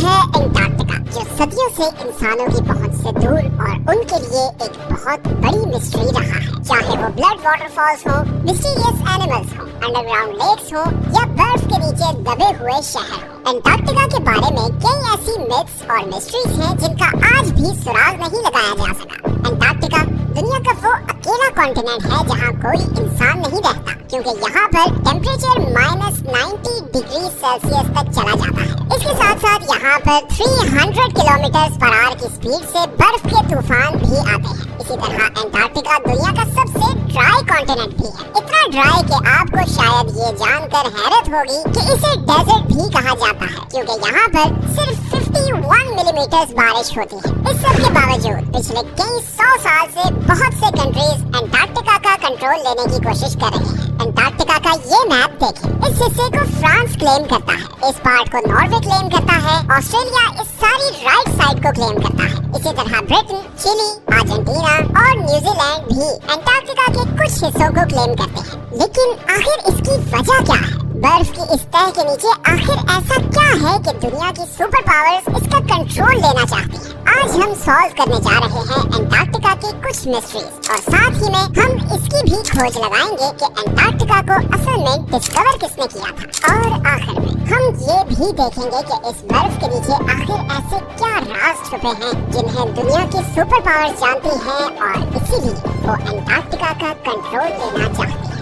है एंटार्क्टिका, जो सदियों से इंसानों की पहुंच से दूर और उनके लिए एक बहुत बड़ी मिस्ट्री रहा है। चाहे वो ब्लड वाटरफॉल्स हो, मिस्टीरियस एनिमल्स हो, अंडरग्राउंड लेक्स हो या बर्फ के नीचे दबे हुए शहर हो, एंटार्क्टिका के बारे में कई ऐसी मिथ्स और मिस्ट्रीज हैं जिनका आज भी सुराग नहीं लगाया जा सका। एंटार्क्टिका दुनिया का वो अकेला कॉन्टिनेंट है जहाँ कोई इंसान नहीं रहता, क्योंकि यहाँ पर टेम्परेचर -90 डिग्री सेल्सियस तक चला जाता है। इसके साथ साथ यहाँ पर 300 किलोमीटर/आवर की स्पीड से बर्फ के तूफान भी आते हैं। इसी तरह एंटार्क्टिका दुनिया का सबसे ड्राई कॉन्टिनेंट भी है, इतना ड्राई कि आपको शायद ये जानकर हैरत होगी कि इसे डेजर्ट भी कहा जाता है, क्योंकि यहाँ पर सिर्फ 51 मिलीमीटर बारिश होती है। इस सब के बावजूद पिछले कई 100 साल से बहुत से कंट्रीज एंटार्क्टिका का कंट्रोल लेने की कोशिश कर रहे हैं। एंटार्क्टिका का ये मैप देखें, इस हिस्से को फ्रांस क्लेम करता है, इस पार्ट को नॉर्वे क्लेम करता है, ऑस्ट्रेलिया इस सारी राइट साइड को क्लेम करता है। इसी तरह ब्रिटेन, चिली, अर्जेंटीना और न्यूजीलैंड भी एंटार्क्टिका के कुछ हिस्सों को क्लेम करते हैं। लेकिन आखिर इसकी वजह क्या है? बर्फ की इस तह के नीचे आखिर ऐसा क्या है कि दुनिया की सुपर पावर्स इसका कंट्रोल लेना चाहती हैं? आज हम सॉल्व करने जा रहे हैं एंटार्क्टिका की कुछ मिस्ट्रीज और साथ ही में हम इसकी भी खोज लगाएंगे कि एंटार्क्टिका को असल में डिस्कवर किसने किया था। और आखिर में हम ये भी देखेंगे कि इस बर्फ के नीचे आखिर ऐसे क्या राज छुपे हैं जिन्हें दुनिया की सुपर पावर्स जानती हैं और इसीलिए वो एंटार्क्टिका का कंट्रोल लेना चाहती हैं।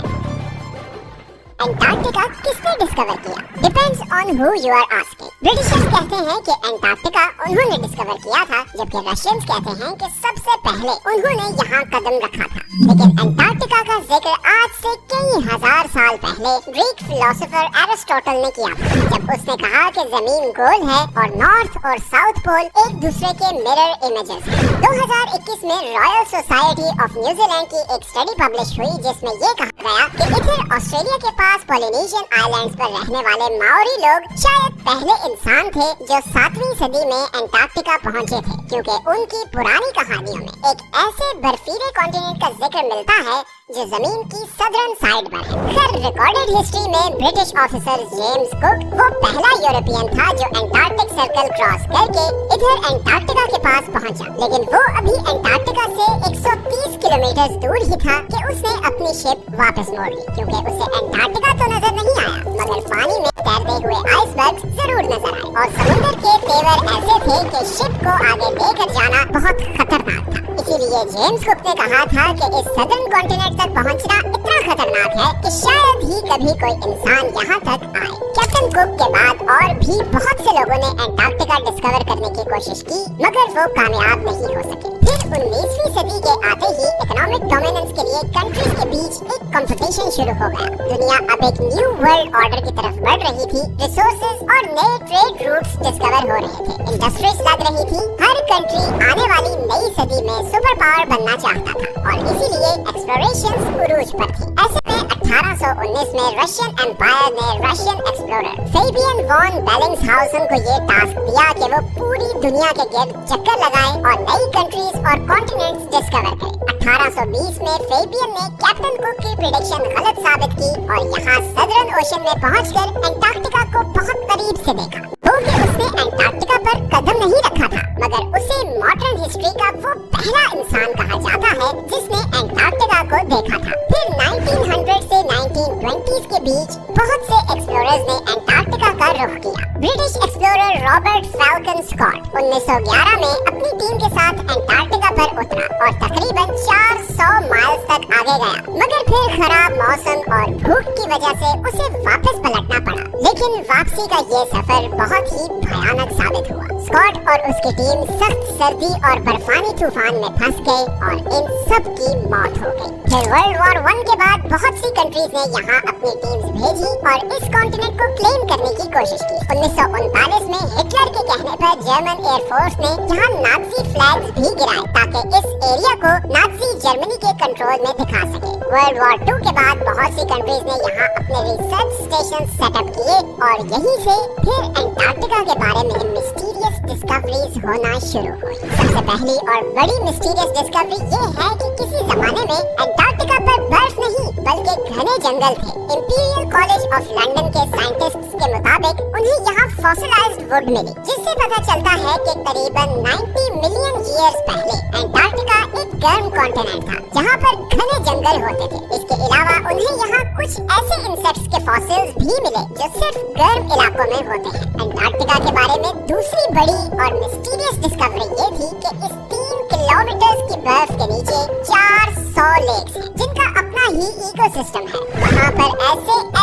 एंटार्क्टिका किसने डिस्कवर किया? Depends on who you are asking. Britishers कहते हैं कि एंटार्क्टिका उन्होंने डिस्कवर किया था, जबकि रशियंस कहते हैं कि सबसे पहले उन्होंने यहाँ कदम रखा था। लेकिन एंटार्क्टिका का जिक्र आज से कई हजार साल पहले ग्रीक फिलोसोफर एरिस्टोटल ने किया था, जब उसने कहा कि जमीन गोल है और नॉर्थ और साउथ पोल एक दूसरे के मिरर इमेजेस हैं। 2021 में रॉयल सोसाइटी ऑफ न्यूजीलैंड की एक स्टडी पब्लिश हुई जिसमें ये कहा गया कि इधर ऑस्ट्रेलिया के पास पोलिनेशियन आइलैंड्स पर रहने वाले माओरी लोग शायद पहले इंसान थे जो 7वीं सदी में एंटार्क्टिका पहुंचे थे, क्योंकि उनकी पुरानी कहानियों में एक ऐसे बर्फीले कॉन्टिनेंट का जिक्र मिलता है जो जमीन की सदर्न साइड पर है। खैर रिकॉर्डेड हिस्ट्री में ब्रिटिश ऑफिसर जेम्स कुक वो पहला यूरोपियन था जो एंटार्क्टिक सर्कल क्रॉस करके इधर एंटार्क्टिका के पास पहुंचा, लेकिन वो अभी एंटार्क्टिका से 130 किलोमीटर दूर ही था कि उसने अपनी शिप वापस मोड़ ली, क्योंकि उसे एंटार्क्टिका तो नजर नहीं आया, मगर पानी में तैरते हुए आइसबर्ग जरूर नजर आए और समुद्र के तेवर ऐसे थे कि शिप को आगे लेकर जाना बहुत खतरनाक था। इसीलिए जेम्स कुक ने कहा था कि इस सदर्न कॉन्टिनेंट तक पहुंचना इतना खतरनाक है कि शायद ही कभी कोई इंसान यहाँ तक आए। कैप्टन कुक के बाद और भी बहुत से लोगों ने एंटार्क्टिका डिस्कवर करने की कोशिश की, मगर वो कामयाब नहीं हो सके। फिर 19वीं सदी के आते ही इकोनॉमिक डोमिनेंस के लिए कंट्रीज के बीच एक कंपटीशन शुरू हो गया। दुनिया अब एक न्यू वर्ल्ड ऑर्डर की तरफ बढ़ रही थी, रिसोर्सेज और नए ट्रेड रूट्स डिस्कवर हो रहे थे, इंडस्ट्रीज लग रही थी। हर कंट्री आने वाली नई सदी में सुपर पावर बनना चाहता था और इसीलिए एक्सप्लोरेशंस उरूज पर थी। ऐसे में 1819 में रशियन एम्पायर ने रशियन एक्सप्लोरर फेबियन वॉन बेलिंगshausen को ये टास्क दिया कि वो पूरी दुनिया के गिर्द चक्कर लगाए और नई कंट्रीज और कॉन्टिनेंट्स डिस्कवर करे। 1820 में फेबियन ने कैप्टन कुक की प्रेडिक्शन गलत साबित की और यहाँ सदर्न ओशन में पहुंचकर एंटार्क्टिका को बहुत करीब से देखा। क्योंकि उसने एंटार्क्टिका पर कदम नहीं रखा था, मगर उसे मॉडर्न हिस्ट्री का वो पहला इंसान कहा जाता है जिसने एंटार्क्टिका को देखा था। फिर 1900 से 1920s के बीच बहुत से एक्सप्लोरर्स ने एंटार्क्टिका का रुख किया। British explorer Robert Falcon Scott 1911 में अपनी टीम के साथ एंटार्क्टिका पर उतरा और तकरीबन 400 माइल्स तक आगे गया, मगर फिर खराब मौसम और भूख की वजह से उसे वापस पलटना पड़ा। लेकिन वापसी का ये सफर बहुत ही भयानक साबित हुआ। स्कॉट और उसकी टीम सख्त सर्दी और बर्फानी तूफान में फंस गए और इन सब की मौत हो गई। फिर वर्ल्ड वॉर 1 के बाद बहुत सी कंट्रीज ने यहाँ अपनी टीम्स भेजी और इस कॉन्टिनेंट को क्लेम करने की कोशिश की। 1939 में हिटलर के कहने पर जर्मन एयरफोर्स ने यहाँ नाजी फ्लैग्स भी गिराए ताकि इस एरिया को नाजी जर्मनी के कंट्रोल में दिखा सके। वर्ल्ड वॉर 2 के बाद बहुत सी कंट्रीज ने यहाँ अपने रिसर्च स्टेशन सेटअप किए और यहीं से फिर एंटार्क्टिका के बारे में मिस्टीरियस डिस्कवरीज होना शुरू हुई। सबसे पहली और बड़ी मिस्टीरियस डिस्कवरी ये है कि किसी जमाने में एंटार्क्टिका पर बर्फ नहीं बल्कि घने जंगल थे। इंपीरियल कॉलेज ऑफ लंदन के साइंटिस्ट्स के मुताबिक उन्हें यहाँ फॉसिलाइज्ड वुड मिली, जिससे इससे पता चलता है कि करीबन 90 मिलियन ईयर्स पहले अंटार्कटिका एक गर्म कॉन्टिनेंट था जहाँ पर घने जंगल होते थे। इसके अलावा उन्हें यहाँ कुछ ऐसे इंसेक्ट्स के फॉसिल्स भी मिले जो सिर्फ गर्म इलाकों में होते हैं। अंटार्कटिका के बारे में दूसरी बड़ी और मिस्टीरियस डिस्कवरी ये थी कि इस 3 किलोमीटर की बर्फ के नीचे 400 लेक्स हैं जिनका अपना ही इकोसिस्टम है। वहाँ पर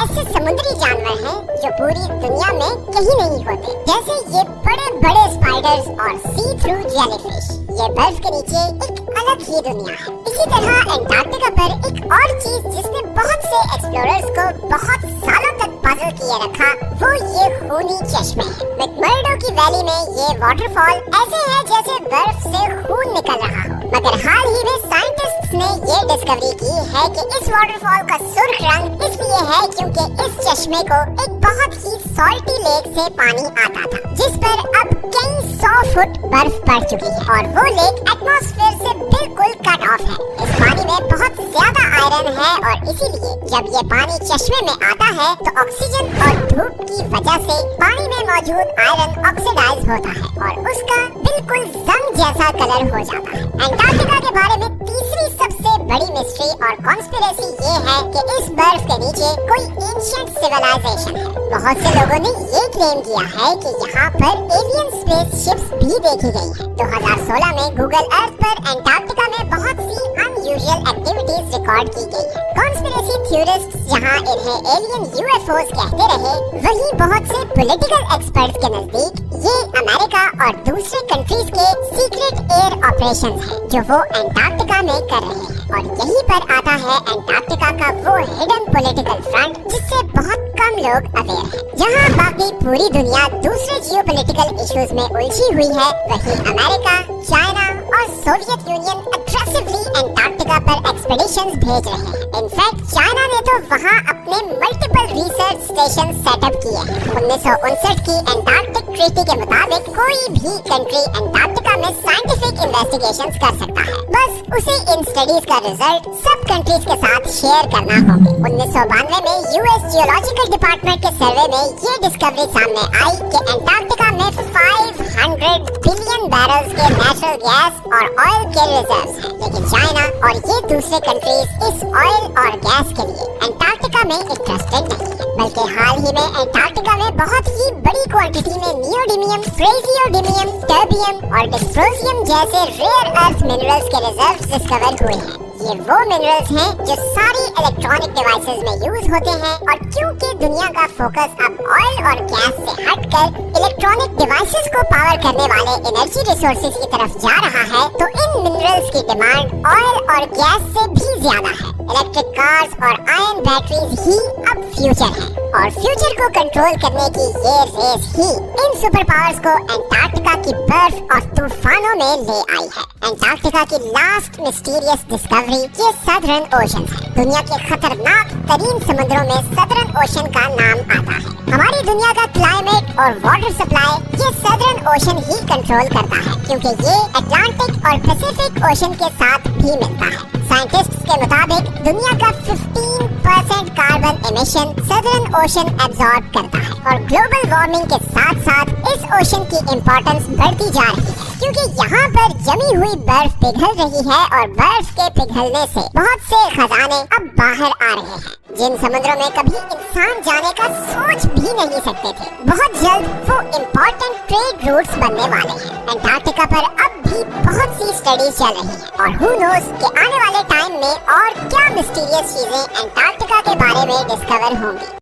ऐसे समुद्री जानवर हैं जो पूरी दुनिया में कहीं नहीं होते, जैसे ये बड़े बड़े स्पाइडर्स और सी थ्रू जेलीफिश। ये बर्फ के नीचे एक अलग ही दुनिया है। इसी तरह अंटार्कटिका पर एक और चीज जिसने बहुत से एक्सप्लोरर्स को बहुत सालों तक पजल किए रखा, वो ये खूनी चश्मे हैं। मैकमर्डो की वैली में ये वाटरफॉल ऐसे है जैसे बर्फ से खून निकल रहा हो। मगर हाल ही में साइंटिस्ट्स ने ये डिस्कवरी की है कि इस वाटरफॉल का सुर्ख रंग इसलिए है क्योंकि इस चश्मे को एक बहुत ही सॉल्टी लेक से पानी आता था जिस पर अब कई 100 फुट बर्फ पड़ चुकी है और वो लेक एटमॉस्फेयर से बिल्कुल कट ऑफ है। इस पानी में बहुत ज्यादा आयरन है और इसीलिए जब ये पानी चश्मे में आता है तो ऑक्सीजन और धूप की वजह से पानी में मौजूद आयरन ऑक्सीडाइज होता है और उसका बिल्कुल जंग जैसा कलर हो जाता है। अंटार्कटिका के बारे में तीसरी सबसे बड़ी मिस्ट्री और कॉन्स्पिरेसी ये है कि इस बर्फ के नीचे कोई एंशिएंट सिविलाइजेशन है। बहुत से लोगों ने ये क्लेम किया है कि यहाँ पर एलियन स्पेस शिप्स भी देखी गई हैं। 2016 में गूगल अर्थ पर अंटार्कटिका में बहुत सी अनयूजुअल एक्टिविटीज रिकॉर्ड की गई है। कॉन्स्पिरेसी थ्योरिस्ट्स जहाँ इन्हें एलियन यूएफओस कहते रहे, वहीं बहुत से पॉलिटिकल एक्सपर्ट्स के नजदीक ये अमेरिका और दूसरे कंट्रीज के सीक्रेट एयर ऑपरेशंस हैं जो वो अंटार्कटिका में कर रहे हैं। और यहीं पर आता है अंटार्कटिका का वो हिडन पॉलिटिकल फ्रंट जिससे बहुत कम लोग अवेयर हैं। जहाँ बाकी पूरी दुनिया दूसरे जियोपॉलिटिकल इश्यूज में उलझी हुई है, वहीं अमेरिका, चाइना और सोवियत यूनियन एग्रेसिवली अंटार्कटिका पर एक्सपेडिशंस भेज रहे हैं। इनफैक्ट चाइना ने तो वहाँ अपने मल्टीपल रिसर्च स्टेशन सेटअप किए हैं। 1959 की अंटार्कटिक ट्रीटी के मुताबिक कोई भी कंट्री अंटार्कटिका में साइंटिफिक इन्वेस्टिगेशंस कर सकता है, बस उसे इन स्टडीज का रिजल्ट सब कंट्रीज के साथ शेयर करना होगा। 1992 में यूएस जियोलॉजिकल डिपार्टमेंट के सर्वे में ये डिस्कवरी सामने आई कि अंटार्कटिका में 500 बिलियन बैरल्स के नेचुरल गैस और ऑयल के रिजर्व्स हैं, लेकिन चाइना और ये दूसरे कंट्रीज इस ऑयल और गैस के लिए अंटार्कटिका में इंटरेस्टेड नहीं है, बल्कि हाल ही में अंटार्कटिका में बहुत ही बड़ी क्वांटिटी में नियोडिमियम, प्रेजियोडिमियम, टर्बियम और डिस्प्रोजियम जैसे रेयर अर्थ मिनरल्स के रिजर्व्स डिस्कवर हुए हैं। ये वो मिनरल्स हैं जो सारी इलेक्ट्रॉनिक डिवाइसेस में यूज होते हैं और क्योंकि दुनिया का फोकस अब ऑयल और गैस से हटकर इलेक्ट्रॉनिक डिवाइसेस को पावर करने वाले एनर्जी रिसोर्सेज की तरफ जा रहा है, तो इन मिनरल्स की डिमांड ऑयल और गैस से भी ज्यादा है। इलेक्ट्रिक कार्स और आयन बैटरीज ही अब फ्यूचर है और फ्यूचर को कंट्रोल करने की ये रेस ही इन सुपर पावर्स को अंटार्कटिका की बर्फ और तूफानों में ले आई है। अंटार्कटिका की लास्ट मिस्टीरियस डिस्कवरी ये सदर्न ओशन है। दुनिया के खतरनाक तरीन समुद्रों में सदर्न ओशन का नाम आता है। हमारी दुनिया का क्लाइमेट और वाटर सप्लाई ये सदर्न ओशन ही कंट्रोल करता है, क्योंकि ये अटलांटिक और पैसिफिक ओशन के साथ भी मिलता है। साइंटिस्ट्स के मुताबिक दुनिया का 15% carbon emission southern ocean absorb करता है और ग्लोबल वार्मिंग के साथ साथ इस ओशन की इम्पोर्टेंस बढ़ती जा रही है, क्योंकि यहाँ पर जमी हुई बर्फ पिघल रही है और बर्फ के पिघलने से बहुत से खजाने अब बाहर आ रहे हैं जिन समुद्रों में कभी इंसान जाने का सोच भी नहीं सकते थे। बहुत जल्द वो इम्पोर्टेंट ट्रेड रूट्स बनने वाले हैं। अंटार्कटिका पर अब भी बहुत सी स्टडीज चल रही हैं और हु नोस कि आने वाले टाइम में और क्या मिस्टीरियस चीजें अंटार्कटिका के बारे में डिस्कवर होंगी।